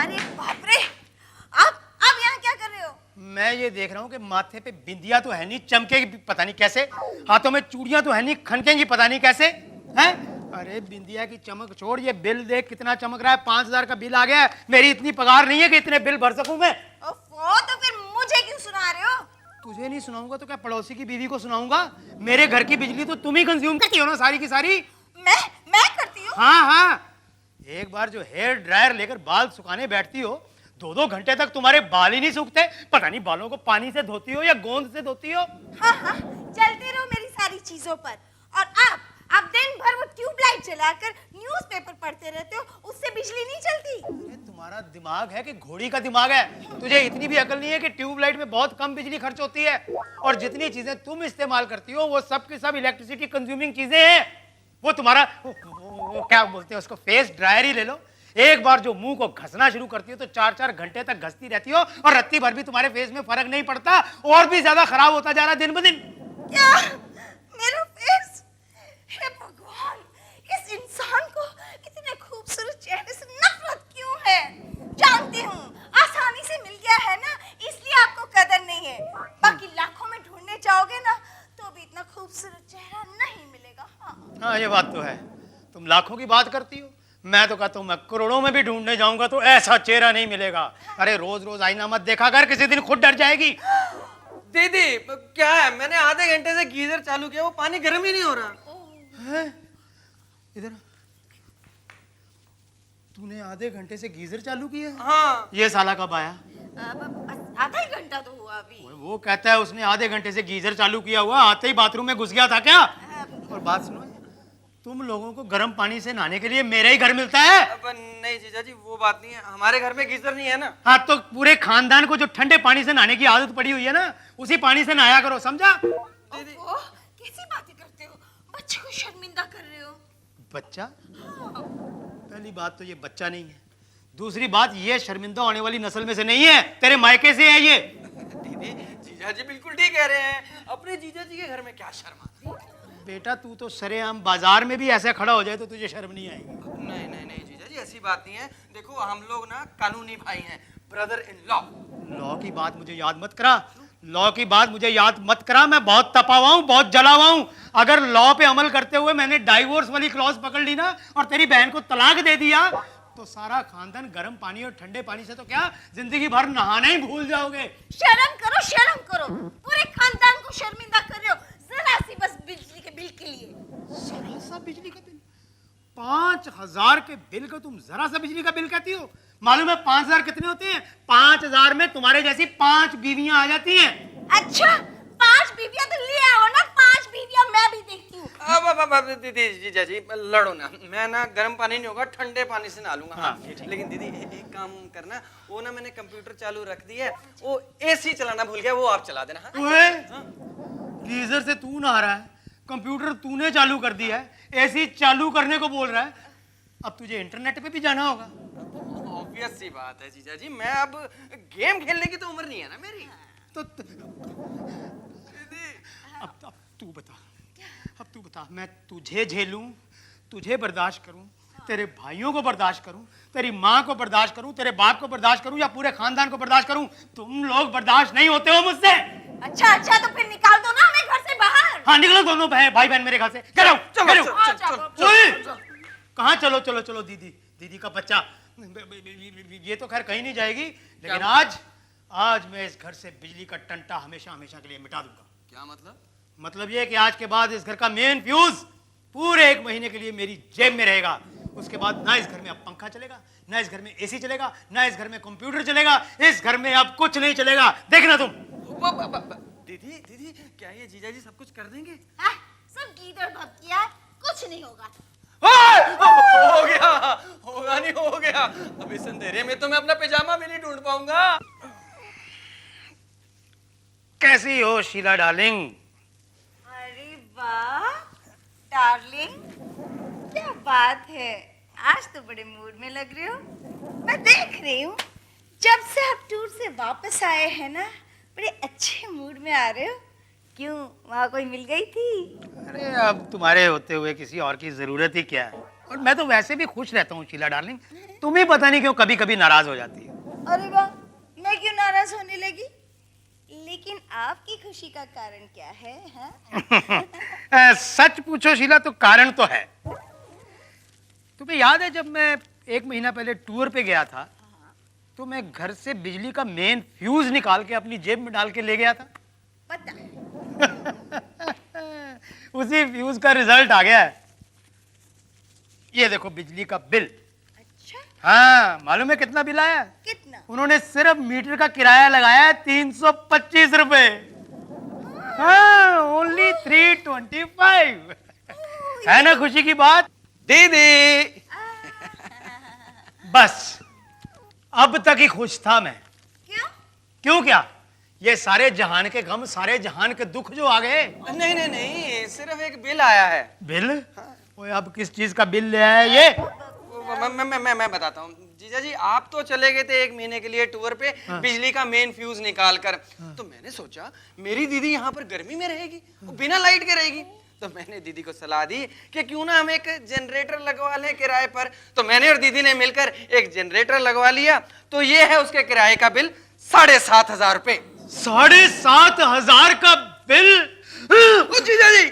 अरे बाप रे, आप यहाँ क्या कर रहे हो? मैं ये देख रहा हूँ कि माथे पे बिंदिया तो है नहीं, चमकेगी पता नहीं कैसे, हाथों में चूड़ियां तो है नहीं, खनकेंगी पता नहीं कैसे हैं। अरे बिंदिया की चमक छोड़, ये बिल देख कितना चमक रहा है। 5,000 का बिल आ गया है। मेरी इतनी पगार नहीं है कि इतने बिल भर सकूं मैं। ओफो, तो फिर मुझे क्यों सुना रहे हो? तुझे नहीं सुनाऊंगा तो क्या पड़ोसी की बीवी को सुनाऊंगा? मेरे घर की बिजली तो तुम ही कंज्यूम करती हो ना, सारी की सारी। मैं करती हूँ? हाँ, एक बार जो हेयर ड्रायर लेकर बाल सुखाने बैठती हो, 2-2 घंटे तक तुम्हारे बाल ही नहीं सूखते। पता नहीं बालों को पानी से धोती हो या गोंद से धोती हो। हाँ, चलते रहो मेरी सारी चीजों पर। और आप दिन भर वो ट्यूबलाइट जलाकर न्यूज़पेपर पढ़ते रहते हो, उससे बिजली नहीं चलती। अरे तुम्हारा दिमाग है कि घोड़ी का दिमाग है? तुझे इतनी भी अकल नहीं है कि ट्यूबलाइट में बहुत कम बिजली खर्च होती है, और जितनी चीजें तुम इस्तेमाल करती हो वो सब की सब इलेक्ट्रिसिटी कंज्यूमिंग चीजें हैं। वो तुम्हारा वो क्या बोलते हैं उसको, फेस ड्रायर ही ले लो। एक बार जो मुंह को घसना शुरू करती हो तो 4-4 घंटे तक घसती रहती हो, और रत्ती भर भी तुम्हारे फेस में फर्क नहीं पड़ता, और भी ज्यादा खराब होता जा रहा है दिन ब दिन। क्या मेरा फेस? हे भगवान, इस इंसान को इतने खूबसूरत चेहरे से नफरत क्यों है? जानती हूँ, आसानी से मिल गया है ना, इसलिए आपको कदर नहीं है। बाकी लाखों में ढूंढने जाओगे ना तो भी इतना खूबसूरत चेहरा नहीं मिलेगा। हाँ, ये बात तो है। तुम लाखों की बात करती हो, मैं तो कहता हूँ मैं करोड़ों में भी ढूंढने जाऊंगा तो ऐसा चेहरा नहीं मिलेगा। अरे रोज रोज आईना मत देखा कर, किसी दिन खुद डर जाएगी। दीदी क्या है, मैंने आधे घंटे से गीजर चालू किया, वो पानी गर्म ही नहीं हो रहा है? इधर तूने आधे घंटे से गीजर चालू किया? हाँ। ये साला कब आया? आधा ही घंटा तो हुआ अभी। वो कहता है उसने आधे घंटे से गीजर चालू किया हुआ, आते ही बाथरूम में घुस गया था क्या? और बात सुनो, तुम लोगों को गर्म पानी से नहाने के लिए मेरे ही घर मिलता है? नहीं जीजा जी, वो बात नहीं है, हमारे घर में गीजर नहीं है ना। हाँ, तो पूरे खानदान को जो ठंडे पानी से नहाने की आदत पड़ी हुई है ना, उसी पानी से नहाया करो, समझा? दीदी कैसी बातें करते हो, बच्चे को शर्मिंदा कर रहे हो। बच्चा? पहली बात तो ये बच्चा नहीं है, दूसरी बात ये शर्मिंदा होने वाली नस्ल में से नहीं है, तेरे मायके से है ये। दीदी जीजा जी बिल्कुल ठीक कह रहे हैं, अपने जीजा जी के घर में क्या शर्म आती है? बेटा तू तो सरेआम बाजार में भी ऐसे खड़ा हो जाए तो तुझे शर्म नहीं आएगी। नहीं नहीं नहीं जीजा जी, ऐसी बात नहीं है। देखो हम लोग ना कानूनी भाई हैं, ब्रदर इन लॉ। लॉ की बात मुझे याद मत करा, लॉ की बात मुझे याद मत करा। मैं बहुत तपा हुआ हूं, बहुत जला हुआ हूं। अगर लॉ पे अमल करते हुए मैंने डाइवोर्स वाली क्लॉज पकड़ ली ना और तेरी बहन को तलाक दे दिया तो सारा खानदान गर्म पानी और ठंडे पानी से तो क्या जिंदगी भर नहाना ही भूल जाओगे। शर्म करो, शर्म करो, पूरे खानदान को शर्मिंदा कर रहे हो, जरा सी बस बिजली के बिल के लिए। जरा सा बिजली का बिल? 5,000 के बिल को तुम जरा सा बिजली का बिल कहती हो? मालूम है 5,000 कितने होते हैं? 5,000 में तुम्हारे जैसी 5 बीवियां आ जाती हैं। अच्छा, 5 बीवियां तो ले आओ ना, 5 बीवियां मैं भी देखती हूँ। अब दीदी जीजा जी लड़ो ना, मैं ना गर्म पानी नहीं होगा, ठंडे पानी से नहा लूंगा। हाँ, लेकिन दीदी एक काम करना, वो ना मैंने कंप्यूटर चालू रख दिया है, वो एसी चलाना भूल गया, वो आप चला देना। हाँ? गीजर से तू नहा रहा है, कंप्यूटर तूने चालू कर दिया है, एसी चालू करने को बोल रहा है, अब तुझे इंटरनेट पे भी जाना होगा। ऑब्वियस सी बात है जीजा जी, मैं अब गेम खेलने की तो उम्र नहीं है ना मेरी। तो अब तू बता, मैं तुझे झेलूं, तुझे बर्दाश्त करूं, तेरे भाइयों को बर्दाश्त करूं, तेरी माँ को बर्दाश्त करूं, तेरे बाप को बर्दाश्त करूं या पूरे खानदान को बर्दाश्त करूं? तुम लोग बर्दाश्त नहीं होते हो मुझसे। अच्छा, तो फिर निकाल दो ना हमें घर से बाहर। हाँ, निकलो दोनों भाई बहन मेरे घर से। चलो कहाँ? चलो दीदी का बच्चा, ये तो खैर कहीं नहीं जाएगी, लेकिन आज मैं इस घर से बिजली का टंटा हमेशा के लिए मिटा दूंगा। क्या मतलब? मतलब ये कि आज के बाद इस घर का मेन फ्यूज पूरे 1 महीने के लिए मेरी जेब में रहेगा। उसके बाद ना इस घर में अब पंखा चलेगा, ना इस घर में एसी चलेगा, ना इस घर में कंप्यूटर चलेगा, इस घर में अब कुछ नहीं चलेगा, देखना तुम। दीदी क्या ये जीजा जी सब कुछ कर देंगे? सब गीदड़ भपकिया, कुछ नहीं होगा। हो गया, होगा नहीं हो गया, अब इस अंधेरे में तो मैं अपना पिजामा भी नहीं ढूंढ पाऊंगा। कैसी हो शीला डार्लिंग? अरे वाह डार्लिंग, क्या बात है, आज तो बड़े मूड में लग रहे हो। मैं देख रही हूँ जब से आप टूर से वापस आए हैं ना, बड़े अच्छे मूड में आ रहे हो। क्यों, वहाँ कोई मिल गई थी? अरे अब तुम्हारे होते हुए किसी और की जरूरत ही क्या है? और मैं तो वैसे भी खुश रहता हूँ शीला डार्लिंग, तुम ही पता नहीं क्यों कभी कभी नाराज हो जाती है। अरे वाह, मैं क्यों नाराज होने लगी? लेकिन आपकी खुशी का कारण क्या है, हाँ? सच पूछो शीला तो कारण तो है। तुम्हें याद है जब मैं 1 महीना पहले टूर पे गया था तो मैं घर से बिजली का मेन फ्यूज निकाल के अपनी जेब में डाल के ले गया था। पता उसी फ्यूज का रिजल्ट आ गया है। ये देखो बिजली का बिल। अच्छा, हाँ, मालूम है कितना बिल आया? कितना? उन्होंने सिर्फ मीटर का किराया लगाया है 325 रुपए। हाँ, ओनली 325। है ना खुशी की बात? दीदी बस अब तक ही खुश था मैं। क्यों? क्यों क्या? ये सारे जहान के गम, सारे जहान के दुख जो आ गए। नहीं नहीं नहीं, सिर्फ एक बिल आया है। बिल? ओए, अब किस चीज का बिल ले आया ये? मैं बताता हूँ जीजा जी, आप तो चले गए थे 1 महीने के लिए टूर पे, बिजली का मेन फ्यूज निकाल कर। तो मैंने सोचा मेरी दीदी यहाँ पर गर्मी में रहेगी, वो बिना लाइट के रहेगी, तो मैंने दीदी को सलाह दी कि क्यों ना हम एक जनरेटर लगवा लें किराए पर। तो मैंने और दीदी ने मिलकर एक जनरेटर लगवा लिया। तो ये है उसके किराए का बिल 7,500 रुपए। 7,500 का बिल? जीजा जी